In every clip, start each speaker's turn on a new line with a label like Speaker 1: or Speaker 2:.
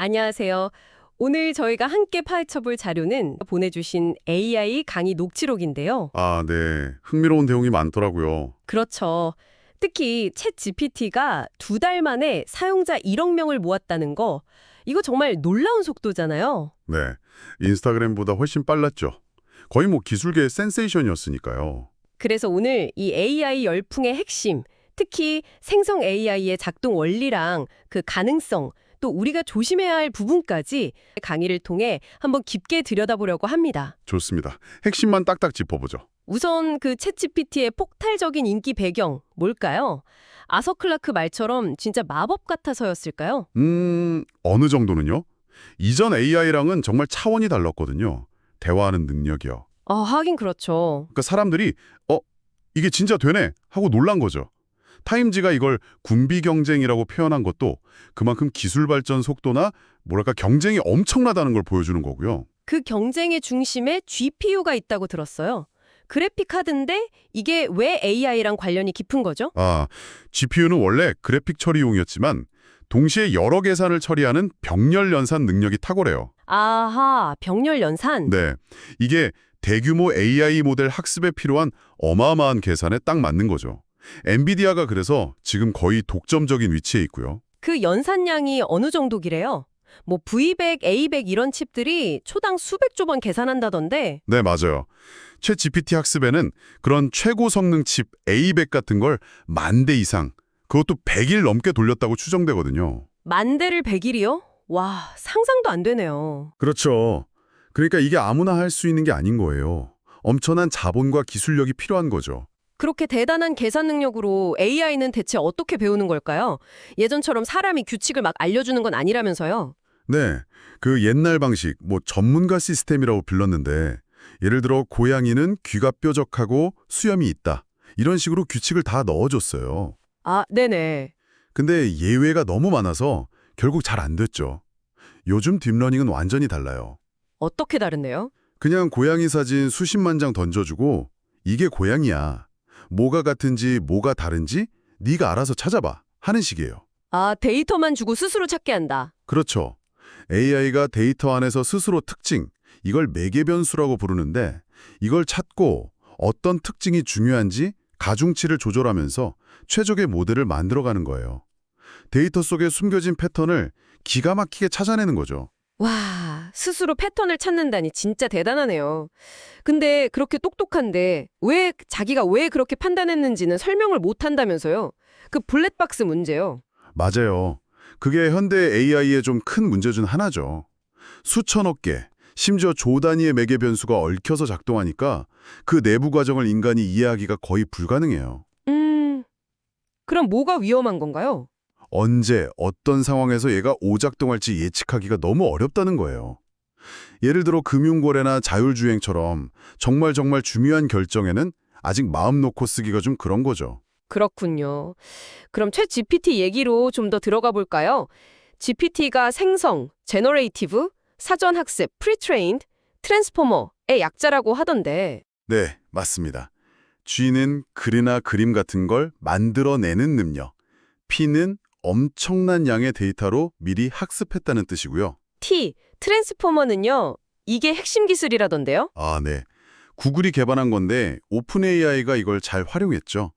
Speaker 1: 안녕하세요. 오늘 저희가 함께 파헤쳐볼 자료는 보내주신 AI 강의 녹취록인데요.
Speaker 2: 아, 네. 흥미로운 내용이 많더라고요.
Speaker 1: 그렇죠. 특히 챗 GPT가 2달 만에 사용자 1억 명을 모았다는 거, 이거 정말 놀라운 속도잖아요.
Speaker 2: 네. 인스타그램보다 훨씬 빨랐죠. 거의 뭐 기술계의 센세이션이었으니까요.
Speaker 1: 그래서 오늘 이 AI 열풍의 핵심, 특히 생성 AI의 작동 원리랑 그 가능성, 또 우리가 조심해야 할 부분까지 강의를 통해 한번 깊게 들여다보려고 합니다.
Speaker 2: 좋습니다. 핵심만 딱딱 짚어보죠.
Speaker 1: 우선 그 챗GPT의 폭발적인 인기 배경 뭘까요? 아서 클라크 말처럼 진짜 마법 같아서였을까요?
Speaker 2: 어느 정도는요? 이전 AI랑은 정말 차원이 달랐거든요. 대화하는 능력이요.
Speaker 1: 하긴 그렇죠.
Speaker 2: 그러니까 사람들이 이게 진짜 되네 하고 놀란 거죠. 타임지가 이걸 군비 경쟁이라고 표현한 것도 그만큼 기술 발전 속도나 뭐랄까 경쟁이 엄청나다는 걸 보여주는 거고요.
Speaker 1: 그 경쟁의 중심에 GPU가 있다고 들었어요. 그래픽 카드인데 이게 왜 AI랑 관련이 깊은 거죠?
Speaker 2: GPU는 원래 그래픽 처리용이었지만 동시에 여러 계산을 처리하는 병렬 연산 능력이 탁월해요.
Speaker 1: 아하, 병렬 연산.
Speaker 2: 네, 이게 대규모 AI 모델 학습에 필요한 어마어마한 계산에 딱 맞는 거죠. 엔비디아가 그래서 지금 거의 독점적인 위치에 있고요.
Speaker 1: 그 연산량이 어느 정도기래요? 뭐 V100, A100 이런 칩들이 초당 수백조 번 계산한다던데.
Speaker 2: 네, 맞아요. 최 GPT 학습에는 그런 최고 성능 칩 A100 같은 걸 10,000대 이상, 그것도 100일 넘게 돌렸다고 추정되거든요.
Speaker 1: 만 대를 100일이요? 와, 상상도 안 되네요.
Speaker 2: 그렇죠. 그러니까 이게 아무나 할 수 있는 게 아닌 거예요. 엄청난 자본과 기술력이 필요한 거죠.
Speaker 1: 그렇게 대단한 계산 능력으로 AI는 대체 어떻게 배우는 걸까요? 예전처럼 사람이 규칙을 막 알려주는 건 아니라면서요.
Speaker 2: 네, 그 옛날 방식, 전문가 시스템이라고 불렀는데 예를 들어 고양이는 귀가 뾰족하고 수염이 있다. 이런 식으로 규칙을 다 넣어줬어요.
Speaker 1: 아, 네네.
Speaker 2: 근데 예외가 너무 많아서 결국 잘 안 됐죠. 요즘 딥러닝은 완전히 달라요.
Speaker 1: 어떻게 다른데요?
Speaker 2: 그냥 고양이 사진 수십만 장 던져주고 이게 고양이야. 뭐가 같은지 뭐가 다른지 네가 알아서 찾아봐 하는 식이에요.
Speaker 1: 아, 데이터만 주고 스스로 찾게 한다.
Speaker 2: 그렇죠. AI가 데이터 안에서 스스로 특징, 이걸 매개변수라고 부르는데 이걸 찾고 어떤 특징이 중요한지 가중치를 조절하면서 최적의 모델을 만들어가는 거예요. 데이터 속에 숨겨진 패턴을 기가 막히게 찾아내는 거죠.
Speaker 1: 와, 스스로 패턴을 찾는다니 진짜 대단하네요. 근데 그렇게 똑똑한데 자기가 왜 그렇게 판단했는지는 설명을 못 한다면서요? 그 블랙박스 문제요.
Speaker 2: 맞아요. 그게 현대 AI의 좀 큰 문제 중 하나죠. 수천억 개, 심지어 조 단위의 매개 변수가 얽혀서 작동하니까 그 내부 과정을 인간이 이해하기가 거의 불가능해요.
Speaker 1: 그럼 뭐가 위험한 건가요?
Speaker 2: 언제, 어떤 상황에서 얘가 오작동할지 예측하기가 너무 어렵다는 거예요. 예를 들어 금융거래나 자율주행처럼 정말 중요한 결정에는 아직 마음 놓고 쓰기가 좀 그런 거죠.
Speaker 1: 그렇군요. 그럼 챗 GPT 얘기로 좀 더 들어가 볼까요? GPT가 생성, 제너레이티브, 사전학습, 프리트레인드, 트랜스포머의 약자라고 하던데.
Speaker 2: 네, 맞습니다. G는 글이나 그림 같은 걸 만들어내는 능력, P는 엄청난 양의 데이터로 미리 학습했다는 뜻이고요.
Speaker 1: T, 트랜스포머는요? 이게 핵심 기술이라던데요?
Speaker 2: 네. 구글이 개발한 건데 오픈 AI가 이걸 잘 활용했죠.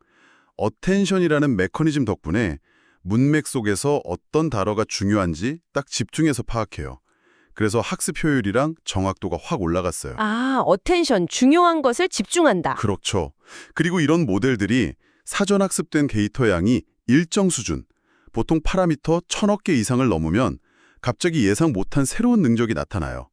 Speaker 2: 어텐션이라는 메커니즘 덕분에 문맥 속에서 어떤 단어가 중요한지 딱 집중해서 파악해요. 그래서 학습 효율이랑 정확도가 확 올라갔어요.
Speaker 1: 어텐션, 중요한 것을 집중한다.
Speaker 2: 그렇죠. 그리고 이런 모델들이 사전 학습된 데이터 양이 일정 수준, 보통 파라미터 1,000억 개 이상을 넘으면 갑자기 예상 못한 새로운 능력이 나타나요.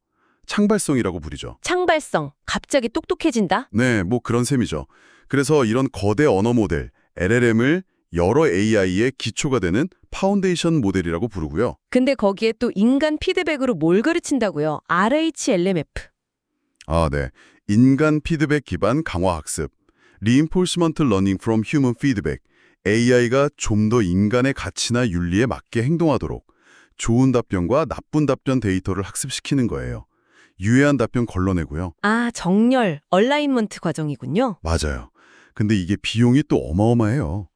Speaker 2: 창발성이라고 부르죠.
Speaker 1: 창발성, 갑자기 똑똑해진다?
Speaker 2: 네, 그런 셈이죠. 그래서 이런 거대 언어 모델, LLM을 여러 AI의 기초가 되는 파운데이션 모델이라고 부르고요.
Speaker 1: 근데 거기에 또 인간 피드백으로 뭘 가르친다고요? RHLMF.
Speaker 2: 네. 인간 피드백 기반 강화 학습, Reinforcement Learning from Human Feedback, AI가 좀 더 인간의 가치나 윤리에 맞게 행동하도록 좋은 답변과 나쁜 답변 데이터를 학습시키는 거예요. 유해한 답변 걸러내고요.
Speaker 1: 정렬, 얼라인먼트 과정이군요.
Speaker 2: 맞아요. 근데 이게 비용이 또 어마어마해요.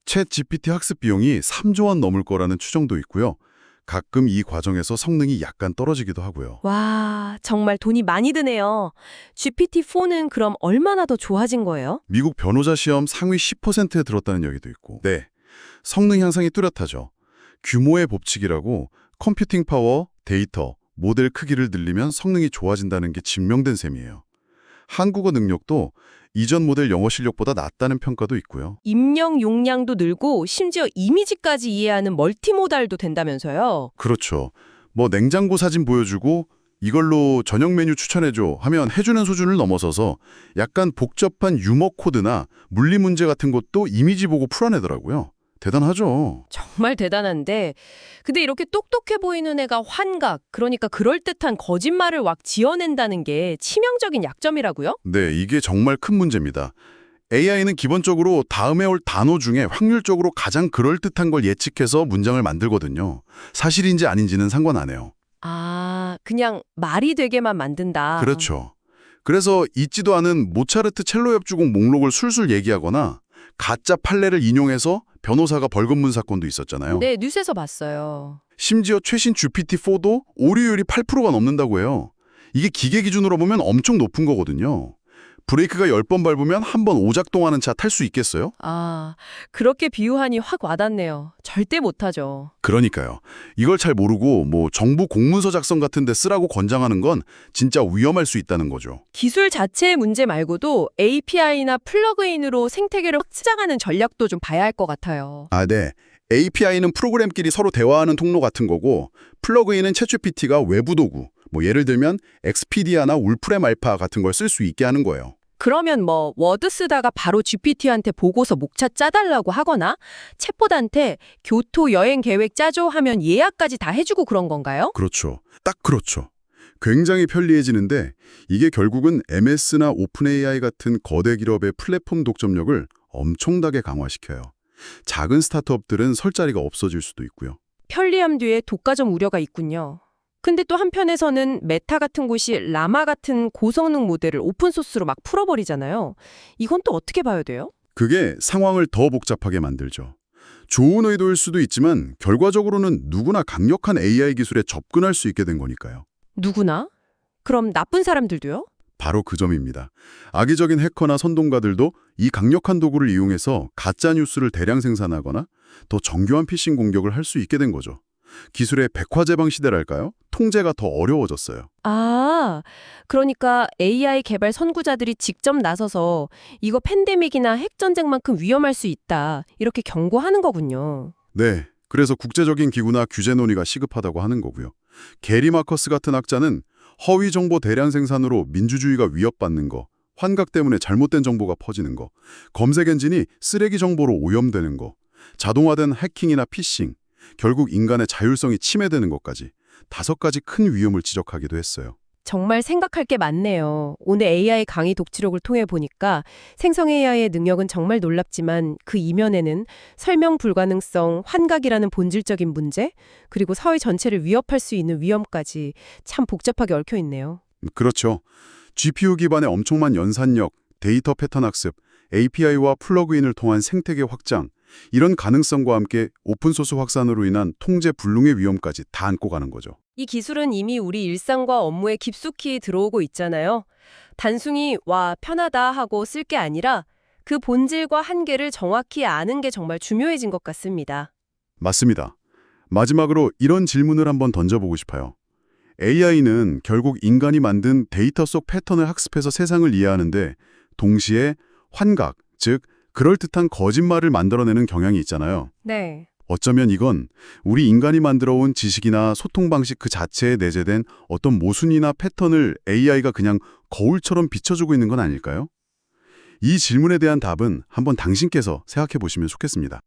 Speaker 2: 챗 GPT 학습 비용이 3조 원 넘을 거라는 추정도 있고요. 가끔 이 과정에서 성능이 약간 떨어지기도 하고요.
Speaker 3: 와, 정말 돈이 많이 드네요. GPT-4는 그럼 얼마나 더 좋아진 거예요?
Speaker 2: 미국 변호사 시험 상위 10%에 들었다는 얘기도 있고. 네, 성능 향상이 뚜렷하죠. 규모의 법칙이라고 컴퓨팅 파워, 데이터, 모델 크기를 늘리면 성능이 좋아진다는 게 증명된 셈이에요. 한국어 능력도 이전 모델 영어 실력보다 낫다는 평가도 있고요.
Speaker 3: 입력 용량도 늘고 심지어 이미지까지 이해하는 멀티모달도 된다면서요.
Speaker 2: 그렇죠. 뭐 냉장고 사진 보여주고 이걸로 저녁 메뉴 추천해줘 하면 해주는 수준을 넘어서서 약간 복잡한 유머 코드나 물리 문제 같은 것도 이미지 보고 풀어내더라고요. 대단하죠.
Speaker 3: 정말 대단한데, 근데 이렇게 똑똑해 보이는 애가 환각, 그러니까 그럴듯한 거짓말을 막 지어낸다는 게 치명적인 약점이라고요?
Speaker 2: 네, 이게 정말 큰 문제입니다. AI는 기본적으로 다음에 올 단어 중에 확률적으로 가장 그럴듯한 걸 예측해서 문장을 만들거든요. 사실인지 아닌지는 상관 안 해요.
Speaker 3: 아, 그냥 말이 되게만 만든다.
Speaker 2: 그렇죠. 그래서 잊지도 않은 모차르트 첼로 협주곡 목록을 술술 얘기하거나 가짜 판례를 인용해서 변호사가 벌금 문 사건도 있었잖아요.
Speaker 3: 네, 뉴스에서 봤어요.
Speaker 2: 심지어 최신 GPT-4도 오류율이 8%가 넘는다고 해요. 이게 기계 기준으로 보면 엄청 높은 거거든요. 브레이크가 10번 밟으면 한 번 오작동하는 차 탈 수 있겠어요?
Speaker 3: 아, 그렇게 비유하니 확 와닿네요. 절대 못하죠.
Speaker 2: 그러니까요. 이걸 잘 모르고 뭐 정부 공문서 작성 같은 데 쓰라고 권장하는 건 진짜 위험할 수 있다는 거죠.
Speaker 3: 기술 자체의 문제 말고도 API나 플러그인으로 생태계를 확장하는 전략도 좀 봐야 할 것 같아요.
Speaker 2: 아, 네. API는 프로그램끼리 서로 대화하는 통로 같은 거고 플러그인은 챗GPT가 외부 도구, 뭐 예를 들면 엑스피디아나 울프렘 알파 같은 걸 쓸 수 있게 하는 거예요.
Speaker 3: 그러면 뭐 워드 쓰다가 바로 GPT한테 보고서 목차 짜달라고 하거나 챗봇한테 교토 여행 계획 짜줘 하면 예약까지 다 해주고 그런 건가요?
Speaker 2: 그렇죠. 딱 그렇죠. 굉장히 편리해지는데 이게 결국은 MS나 오픈AI 같은 거대 기업의 플랫폼 독점력을 엄청나게 강화시켜요. 작은 스타트업들은 설 자리가 없어질 수도 있고요.
Speaker 3: 편리함 뒤에 독과점 우려가 있군요. 근데 또 한편에서는 메타 같은 곳이 라마 같은 고성능 모델을 오픈소스로 막 풀어버리잖아요. 이건 또 어떻게 봐야 돼요?
Speaker 2: 그게 상황을 더 복잡하게 만들죠. 좋은 의도일 수도 있지만 결과적으로는 누구나 강력한 AI 기술에 접근할 수 있게 된 거니까요.
Speaker 3: 누구나? 그럼 나쁜 사람들도요?
Speaker 2: 바로 그 점입니다. 악의적인 해커나 선동가들도 이 강력한 도구를 이용해서 가짜 뉴스를 대량 생산하거나 더 정교한 피싱 공격을 할 수 있게 된 거죠. 기술의 백화제방 시대랄까요? 통제가 더 어려워졌어요.
Speaker 3: 아, 그러니까 AI 개발 선구자들이 직접 나서서 이거 팬데믹이나 핵전쟁만큼 위험할 수 있다. 이렇게 경고하는 거군요.
Speaker 2: 네, 그래서 국제적인 기구나 규제 논의가 시급하다고 하는 거고요. 게리 마커스 같은 학자는 허위 정보 대량 생산으로 민주주의가 위협받는 거, 환각 때문에 잘못된 정보가 퍼지는 거, 검색 엔진이 쓰레기 정보로 오염되는 거, 자동화된 해킹이나 피싱, 결국 인간의 자율성이 침해되는 것까지 5가지 큰 위험을 지적하기도 했어요.
Speaker 3: 정말 생각할 게 많네요. 오늘 AI 강의 독지록을 통해 보니까 생성 AI의 능력은 정말 놀랍지만 그 이면에는 설명 불가능성, 환각이라는 본질적인 문제, 그리고 사회 전체를 위협할 수 있는 위험까지 참 복잡하게 얽혀 있네요.
Speaker 2: 그렇죠. GPU 기반의 엄청난 연산력, 데이터 패턴 학습, API와 플러그인을 통한 생태계 확장, 이런 가능성과 함께 오픈소스 확산으로 인한 통제 불능의 위험까지 다 안고 가는 거죠.
Speaker 3: 이 기술은 이미 우리 일상과 업무에 깊숙이 들어오고 있잖아요. 단순히 와, 편하다 하고 쓸 게 아니라 그 본질과 한계를 정확히 아는 게 정말 중요해진 것 같습니다.
Speaker 2: 맞습니다. 마지막으로 이런 질문을 한번 던져보고 싶어요. AI는 결국 인간이 만든 데이터 속 패턴을 학습해서 세상을 이해하는데 동시에 환각, 즉 그럴듯한 거짓말을 만들어내는 경향이 있잖아요.
Speaker 3: 네.
Speaker 2: 어쩌면 이건 우리 인간이 만들어온 지식이나 소통 방식 그 자체에 내재된 어떤 모순이나 패턴을 AI가 그냥 거울처럼 비춰주고 있는 건 아닐까요? 이 질문에 대한 답은 한번 당신께서 생각해 보시면 좋겠습니다.